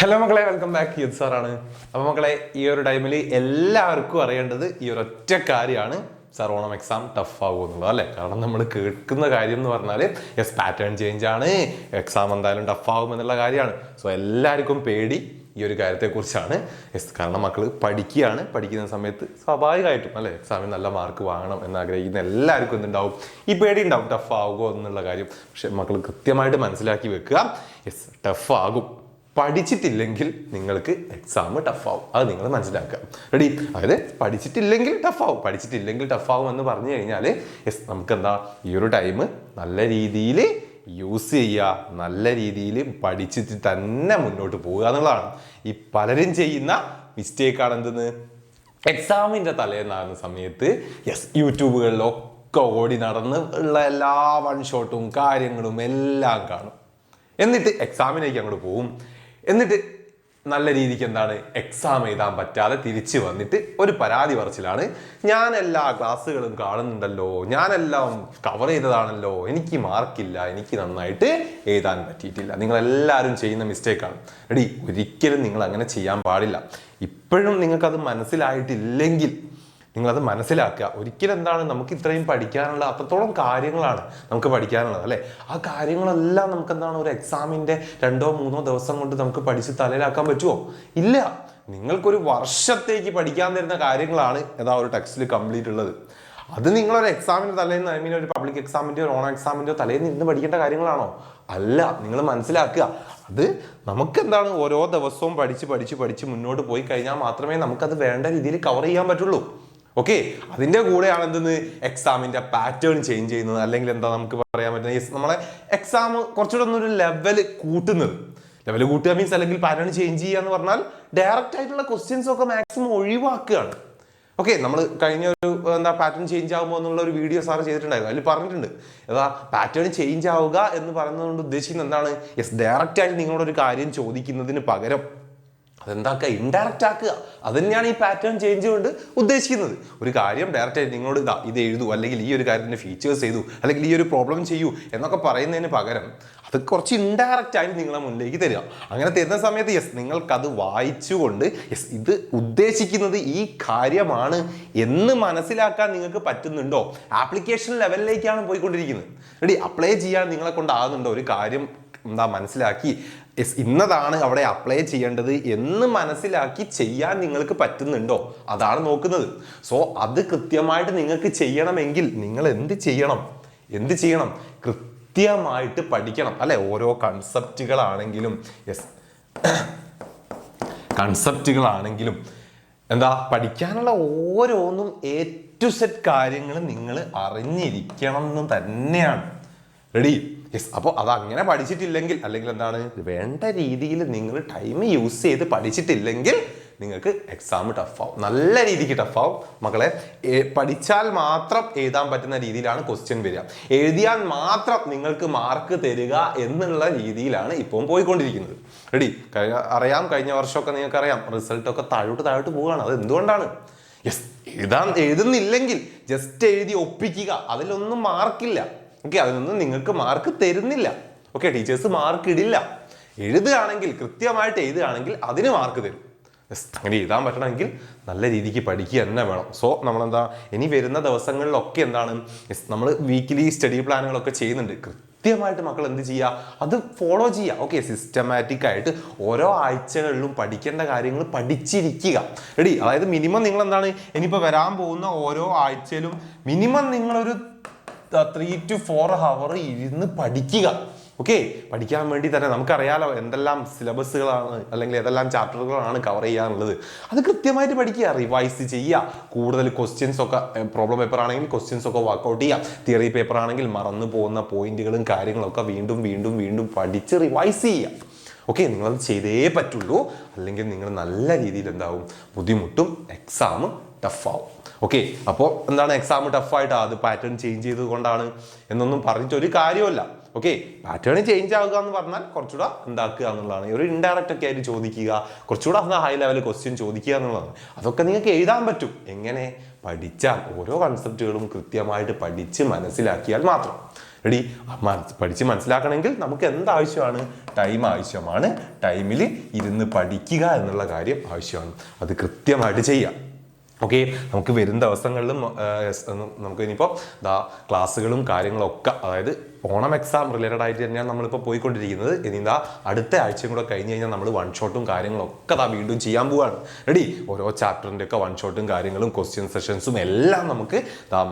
Hello മക്കളെ, welcome back. Yudh സാറാണ്. അപ്പോൾ മക്കളെ, ഈ ഒരു ടൈമിൽ എല്ലാവർക്കും അറിയേണ്ടത് ഈ ഒരു ഒറ്റ കാര്യമാണ്, സാർ ഓണം എക്സാം ടഫ് ആകുമെന്നുള്ളത് അല്ലേ. കാരണം നമ്മൾ കേൾക്കുന്ന കാര്യം എന്ന് പറഞ്ഞാൽ പാറ്റേൺ ചേഞ്ച് ആണ്, എക്സാം എന്തായാലും ടഫ് ആകും എന്നുള്ള കാര്യമാണ്. സോ എല്ലാവർക്കും പേടി ഈ ഒരു കാര്യത്തെക്കുറിച്ചാണ്. കാരണം മക്കൾ പഠിക്കുന്ന സമയത്ത് സ്വാഭാവികമായിട്ടും അല്ലേ എക്സാമിന് നല്ല മാർക്ക് വാങ്ങണം എന്നാഗ്രഹിക്കുന്ന എല്ലാവർക്കും എന്തുണ്ടാവും, ഈ പേടി ഉണ്ടാവും ടഫ് ആകുമോ എന്നുള്ള കാര്യം. പക്ഷെ മക്കൾ കൃത്യമായിട്ട് മനസ്സിലാക്കി വെക്കുക, ടഫ് ആകും. പഠിച്ചിട്ടില്ലെങ്കിൽ നിങ്ങൾക്ക് എക്സാം ടഫാവും, അത് നിങ്ങൾ മനസ്സിലാക്കുക. റെഡി? അതായത് പഠിച്ചിട്ടില്ലെങ്കിൽ ടഫാവും എന്ന് പറഞ്ഞു കഴിഞ്ഞാൽ നമുക്ക് എന്താ ഈ ഒരു ടൈം നല്ല രീതിയിൽ യൂസ് ചെയ്യുക, നല്ല രീതിയിൽ പഠിച്ചിട്ട് തന്നെ മുന്നോട്ട് പോവുക എന്നുള്ളതാണ്. ഈ പലരും ചെയ്യുന്ന മിസ്റ്റേക്കാണ് എന്തെന്ന്, എക്സാമിൻ്റെ തലേന്നാകുന്ന സമയത്ത് യൂട്യൂബുകളിലൊക്കെ ഓടി നടന്ന് ഉള്ള എല്ലാ വൺ ഷോട്ടും കാര്യങ്ങളും എല്ലാം കാണും. എന്നിട്ട് എക്സാമിലേക്ക് അങ്ങോട്ട് പോവും. എന്നിട്ട് നല്ല രീതിക്ക് എന്താണ് എക്സാം എഴുതാൻ പറ്റാതെ തിരിച്ചു വന്നിട്ട് ഒരു പരാതി പറച്ചിലാണ്, ഞാൻ എല്ലാ ക്ലാസ്സുകളും കാണുന്നുണ്ടല്ലോ, ഞാനെല്ലാം കവർ ചെയ്തതാണല്ലോ, എനിക്ക് മാർക്കില്ല, എനിക്ക് നന്നായിട്ട് എഴുതാൻ പറ്റിയിട്ടില്ല. നിങ്ങളെല്ലാവരും ചെയ്യുന്ന മിസ്റ്റേക്കാണ്. റെഡി? ഒരിക്കലും നിങ്ങൾ അങ്ങനെ ചെയ്യാൻ പാടില്ല. ഇപ്പോഴും നിങ്ങൾക്കത് മനസ്സിലായിട്ടില്ലെങ്കിൽ നിങ്ങളത് മനസ്സിലാക്കുക. ഒരിക്കലും എന്താണ്, നമുക്ക് ഇത്രയും പഠിക്കാനുള്ള അത്രത്തോളം കാര്യങ്ങളാണ് നമുക്ക് പഠിക്കാനുള്ളത് അല്ലേ. ആ കാര്യങ്ങളെല്ലാം നമുക്ക് എന്താണ് ഒരു എക്സാമിൻ്റെ 2-3 ദിവസം കൊണ്ട് നമുക്ക് പഠിച്ച് തലയിലാക്കാൻ പറ്റുമോ? ഇല്ല. നിങ്ങൾക്കൊരു വർഷത്തേക്ക് പഠിക്കാൻ തരുന്ന കാര്യങ്ങളാണ് ഒരു ടെക്സ്റ്റിൽ കംപ്ലീറ്റ് ഉള്ളത്. അത് നിങ്ങളൊരു എക്സാമിൻ്റെ തലേന്ന് ഒരു പബ്ലിക് എക്സാമിൻ്റെയോ ഓണം എക്സാമിൻ്റെയോ തലേന്ന് ഇരുന്ന് പഠിക്കേണ്ട കാര്യങ്ങളാണോ? അല്ല. നിങ്ങൾ മനസ്സിലാക്കുക, അത് നമുക്ക് എന്താണ് ഓരോ ദിവസവും പഠിച്ച് മുന്നോട്ട് പോയി കഴിഞ്ഞാൽ മാത്രമേ നമുക്കത് വേണ്ട രീതിയിൽ കവർ ചെയ്യാൻ പറ്റുള്ളൂ. ഓക്കെ, അതിൻ്റെ കൂടെയാണ് എന്തെന്ന് എക്സാമിൻ്റെ പാറ്റേൺ ചേഞ്ച് ചെയ്യുന്നത്. അല്ലെങ്കിൽ എന്താ നമുക്ക് പറയാൻ പറ്റുന്നത്, നമ്മളെ എക്സാം കുറച്ചുകൂടെ ഒന്നൊരു ലെവൽ കൂട്ടുക മീൻസ് അല്ലെങ്കിൽ പാറ്റേൺ ചേഞ്ച് ചെയ്യുക എന്ന് പറഞ്ഞാൽ ഡയറക്റ്റ് ആയിട്ടുള്ള ക്വസ്റ്റ്യൻസ് ഒക്കെ മാക്സിമം ഒഴിവാക്കുകയാണ്. ഓക്കെ, നമ്മൾ കഴിഞ്ഞ ഒരു പാറ്റേൺ ചേഞ്ച് ആകുമ്പോൾ എന്നുള്ള ഒരു വീഡിയോ സാർ ചെയ്തിട്ടുണ്ടായിരുന്നു. അതിൽ പറഞ്ഞിട്ടുണ്ട് പാറ്റേൺ ചേഞ്ച് ആവുക എന്ന് പറയുന്നതുകൊണ്ട് ഉദ്ദേശിക്കുന്നത് എന്താണ്, ഡയറക്റ്റ് ആയിട്ട് നിങ്ങളോടൊരു കാര്യം ചോദിക്കുന്നതിന് പകരം അതെന്താക്കുക, ഇൻഡയറക്റ്റ് ആക്കുക. അത് തന്നെയാണ് ഈ പാറ്റേൺ ചേഞ്ച് കൊണ്ട് ഉദ്ദേശിക്കുന്നത്. ഒരു കാര്യം ഡയറക്റ്റ് ആയിട്ട് നിങ്ങളോട് ഇത് എഴുതൂ, അല്ലെങ്കിൽ ഈ ഒരു കാര്യത്തിൻ്റെ ഫീച്ചേഴ്സ് ചെയ്തു, അല്ലെങ്കിൽ ഈ ഒരു പ്രോബ്ലം ചെയ്യൂ എന്നൊക്കെ പറയുന്നതിന് പകരം അത് കുറച്ച് ഇൻഡയറക്റ്റ് ആയിട്ട് നിങ്ങളെ മുന്നിലേക്ക് തരിക. അങ്ങനെ തരുന്ന സമയത്ത് നിങ്ങൾക്കത് വായിച്ചുകൊണ്ട് ഇത് ഉദ്ദേശിക്കുന്നത് ഈ കാര്യമാണ് എന്ന് മനസ്സിലാക്കാൻ നിങ്ങൾക്ക് പറ്റുന്നുണ്ടോ? ആപ്ലിക്കേഷൻ ലെവലിലേക്കാണ് പോയിക്കൊണ്ടിരിക്കുന്നത്. റെഡി? അപ്ലൈ ചെയ്യാൻ നിങ്ങളെ കൊണ്ടാകുന്നുണ്ടോ? ഒരു കാര്യം മനസ്സിലാക്കി ഇന്നതാണ് അവിടെ അപ്ലൈ ചെയ്യേണ്ടത് എന്ന് മനസ്സിലാക്കി ചെയ്യാൻ നിങ്ങൾക്ക് പറ്റുന്നുണ്ടോ? അതാണ് നോക്കുന്നത്. സോ അത് കൃത്യമായിട്ട് നിങ്ങൾക്ക് ചെയ്യണമെങ്കിൽ നിങ്ങൾ എന്ത് ചെയ്യണം? കൃത്യമായിട്ട് പഠിക്കണം അല്ലെ. ഓരോ കൺസെപ്റ്റുകളാണെങ്കിലും പഠിക്കാനുള്ള ഓരോന്നും A to Z കാര്യങ്ങൾ നിങ്ങൾ അറിഞ്ഞിരിക്കണം എന്ന് തന്നെയാണ്. റെഡി? അപ്പോൾ അതങ്ങനെ പഠിച്ചിട്ടില്ലെങ്കിൽ, അല്ലെങ്കിൽ എന്താണ് വേണ്ട രീതിയിൽ നിങ്ങൾ ടൈം യൂസ് ചെയ്ത് പഠിച്ചിട്ടില്ലെങ്കിൽ നിങ്ങൾക്ക് എക്സാം ടഫാവും, നല്ല രീതിക്ക് ടഫാവും. മക്കളെ, പഠിച്ചാൽ മാത്രം എഴുതാൻ പറ്റുന്ന രീതിയിലാണ് ക്വസ്റ്റ്യൻ വരിക. എഴുതിയാൽ മാത്രം നിങ്ങൾക്ക് മാർക്ക് തരിക എന്നുള്ള രീതിയിലാണ് ഇപ്പോൾ പോയിക്കൊണ്ടിരിക്കുന്നത്. റെഡി? കഴിഞ്ഞ വർഷമൊക്കെ നിങ്ങൾക്ക് അറിയാം, റിസൾട്ടൊക്കെ താഴോട്ട് പോവുകയാണ്. അത് എന്തുകൊണ്ടാണ്? എഴുതുന്നില്ലെങ്കിൽ ജസ്റ്റ് എഴുതി ഒപ്പിക്കുക, അതിലൊന്നും മാർക്കില്ല. ഓക്കെ, അതിനൊന്നും നിങ്ങൾക്ക് മാർക്ക് തരുന്നില്ല. ഓക്കെ, ടീച്ചേഴ്സ് മാർക്ക് ഇടില്ല. എഴുതുകയാണെങ്കിൽ, കൃത്യമായിട്ട് എഴുതുകയാണെങ്കിൽ അതിന് മാർക്ക് തരും. അങ്ങനെ എഴുതാൻ പറ്റണമെങ്കിൽ നല്ല രീതിക്ക് പഠിക്കുക തന്നെ വേണം. സോ നമ്മളെന്താ ഇനി വരുന്ന ദിവസങ്ങളിലൊക്കെ നമ്മൾ വീക്കിലി സ്റ്റഡി പ്ലാനുകളൊക്കെ ചെയ്യുന്നുണ്ട്. കൃത്യമായിട്ട് മക്കൾ എന്ത് ചെയ്യുക, അത് ഫോളോ ചെയ്യുക. ഓക്കെ, സിസ്റ്റമാറ്റിക് ആയിട്ട് ഓരോ ആഴ്ചകളിലും പഠിക്കേണ്ട കാര്യങ്ങൾ പഠിച്ചിരിക്കുക. റെഡി? അതായത് മിനിമം നിങ്ങൾ ഇനിയിപ്പോൾ വരാൻ പോകുന്ന ഓരോ ആഴ്ചയിലും മിനിമം നിങ്ങളൊരു 3 to 4 hours ഇരുന്ന് പഠിക്കുക. ഓക്കെ, പഠിക്കാൻ വേണ്ടി തന്നെ നമുക്കറിയാലോ എന്തെല്ലാം സിലബസുകളാണ് അല്ലെങ്കിൽ ഏതെല്ലാം ചാപ്റ്ററുകളാണ് കവർ ചെയ്യാനുള്ളത്. അത് കൃത്യമായിട്ട് പഠിക്കുക, റിവൈസ് ചെയ്യുക. കൂടുതൽ ക്വസ്റ്റ്യൻസ് ഒക്കെ പ്രോബ്ലം പേപ്പർ ആണെങ്കിൽ ക്വസ്റ്റ്യൻസ് ഒക്കെ വർക്ക്ഔട്ട് ചെയ്യുക. തിയറി പേപ്പർ ആണെങ്കിൽ മറന്നു പോകുന്ന പോയിന്റുകളും കാര്യങ്ങളൊക്കെ വീണ്ടും പഠിച്ച് റിവൈസ് ചെയ്യുക. ഓക്കെ, നിങ്ങളത് ചെയ്തേ പറ്റുള്ളൂ, അല്ലെങ്കിൽ നിങ്ങൾ നല്ല രീതിയിൽ ബുദ്ധിമുട്ടും, എക്സാം ടഫാവും. ഓക്കെ, അപ്പോൾ എക്സാം ടഫായിട്ട് അത് പാറ്റേൺ ചേഞ്ച് ചെയ്തത് കൊണ്ടാണ് എന്നൊന്നും പറഞ്ഞിട്ടൊരു കാര്യമല്ല. ഓക്കെ, പാറ്റേൺ ചേഞ്ച് ആവുക എന്ന് പറഞ്ഞാൽ കുറച്ചുകൂടെ എന്താക്കുക എന്നുള്ളതാണ്. ഒരു ഇൻഡയറക്റ്റ് ഒക്കെ ആയിട്ട് ചോദിക്കുക, കുറച്ചുകൂടെ ഹൈ ലെവൽ ക്വസ്റ്റ്യൻ ചോദിക്കുക എന്നുള്ളതാണ്. അതൊക്കെ നിങ്ങൾക്ക് എഴുതാൻ പറ്റും. എങ്ങനെ? പഠിച്ചാൽ, ഓരോ കൺസെപ്റ്റുകളും കൃത്യമായിട്ട് പഠിച്ച് മനസ്സിലാക്കിയാൽ മാത്രം. റെഡി? പഠിച്ച് മനസ്സിലാക്കണമെങ്കിൽ നമുക്ക് എന്താവശ്യമാണ്? ടൈം ആവശ്യമാണ്. ടൈമിൽ ഇരുന്ന് പഠിക്കുക എന്നുള്ള കാര്യം ആവശ്യമാണ്. അത് കൃത്യമായിട്ട് ചെയ്യാം. ഓക്കെ, നമുക്ക് വരും ദിവസങ്ങളിലും നമുക്ക് ഇനിയിപ്പോൾ ക്ലാസ്സുകളും കാര്യങ്ങളൊക്കെ, അതായത് ഓണം എക്സാം റിലേറ്റഡ് ആയിട്ട് തന്നെയാണ് നമ്മളിപ്പോൾ പോയിക്കൊണ്ടിരിക്കുന്നത്. ഇനി അടുത്ത ആഴ്ചയും കൂടെ കഴിഞ്ഞ് കഴിഞ്ഞാൽ നമ്മൾ വൺ ഷോട്ടും കാര്യങ്ങളൊക്കെ വീണ്ടും ചെയ്യാൻ പോവുകയാണ്. റെഡി? ഓരോ ചാപ്റ്ററിൻ്റെ ഒക്കെ വൺ ഷോട്ടും കാര്യങ്ങളും ക്വസ്റ്റ്യൻ സെഷൻസും എല്ലാം നമുക്ക്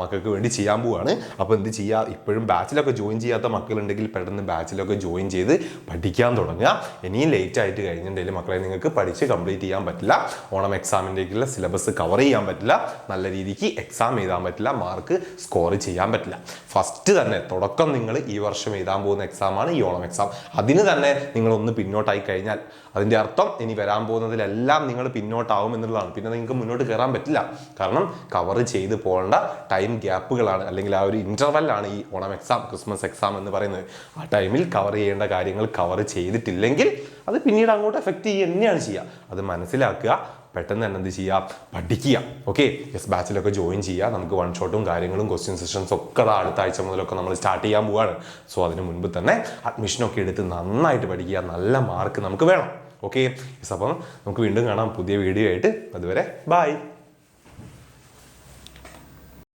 മക്കൾക്ക് വേണ്ടി ചെയ്യാൻ പോവുകയാണ്. അപ്പോൾ എന്ത് ചെയ്യുക? ഇപ്പോഴും ബാച്ചിലൊക്കെ ജോയിൻ ചെയ്യാത്ത മക്കളുണ്ടെങ്കിൽ പെട്ടെന്ന് ബാച്ചിലൊക്കെ ജോയിൻ ചെയ്ത് പഠിക്കാൻ തുടങ്ങുക. ഇനിയും ലേറ്റ് ആയിട്ട് കഴിഞ്ഞിട്ടുണ്ടെങ്കിൽ മക്കളെ നിങ്ങൾക്ക് പഠിച്ച് കംപ്ലീറ്റ് ചെയ്യാൻ പറ്റില്ല. ഓണം എക്സാമിൻ്റെക്കുള്ള സിലബസ് കവർ ചെയ്യാൻ പറ്റില്ല. നല്ല രീതിക്ക് എക്സാം എഴുതാൻ പറ്റില്ല. മാർക്ക് സ്കോർ ചെയ്യാൻ പറ്റില്ല. ഫസ്റ്റ് തന്നെ തുടക്കം നിങ്ങൾ ഈ വർഷം എഴുതാൻ പോകുന്ന എക്സാമാണ് ഈ ഓണം എക്സാം. അതിന് തന്നെ നിങ്ങളൊന്ന് പിന്നോട്ടായി കഴിഞ്ഞാൽ അതിൻ്റെ അർത്ഥം ഇനി വരാൻ പോകുന്നതിലെല്ലാം നിങ്ങൾ പിന്നോട്ടാവും എന്നുള്ളതാണ്. പിന്നെ നിങ്ങൾക്ക് മുന്നോട്ട് കയറാൻ പറ്റില്ല. കാരണം കവർ ചെയ്ത് പോകേണ്ട ടൈം ഗ്യാപ്പുകളാണ്, അല്ലെങ്കിൽ ആ ഒരു ഇൻ്റർവെല്ലാണ് ഈ ഓണം എക്സാം, ക്രിസ്മസ് എക്സാം എന്ന് പറയുന്നത്. ആ ടൈമിൽ കവർ ചെയ്യേണ്ട കാര്യങ്ങൾ കവർ ചെയ്തിട്ടില്ലെങ്കിൽ അത് പിന്നീട് അങ്ങോട്ട് എഫക്റ്റ് ചെയ്യുക തന്നെയാണ് ചെയ്യുക. അത് മനസ്സിലാക്കുക. പെട്ടെന്ന് തന്നെ എന്ത് ചെയ്യുക? പഠിക്കുക. ഓക്കെ, ബാച്ചിലൊക്കെ ജോയിൻ ചെയ്യുക. നമുക്ക് വൺ ഷോട്ടും കാര്യങ്ങളും ക്വസ്റ്റ്യൻ സെഷൻസ് ഒക്കെ അടുത്ത ആഴ്ച മുതലൊക്കെ നമ്മൾ സ്റ്റാർട്ട് ചെയ്യാൻ പോവുകയാണ്. സോ അതിന് മുൻപ് തന്നെ അഡ്മിഷനൊക്കെ എടുത്ത് നന്നായിട്ട് പഠിക്കുക. നല്ല മാർക്ക് നമുക്ക് വേണം. ഓക്കെ, അപ്പം നമുക്ക് വീണ്ടും കാണാം പുതിയ വീഡിയോ ആയിട്ട്. അതുവരെ ബൈ.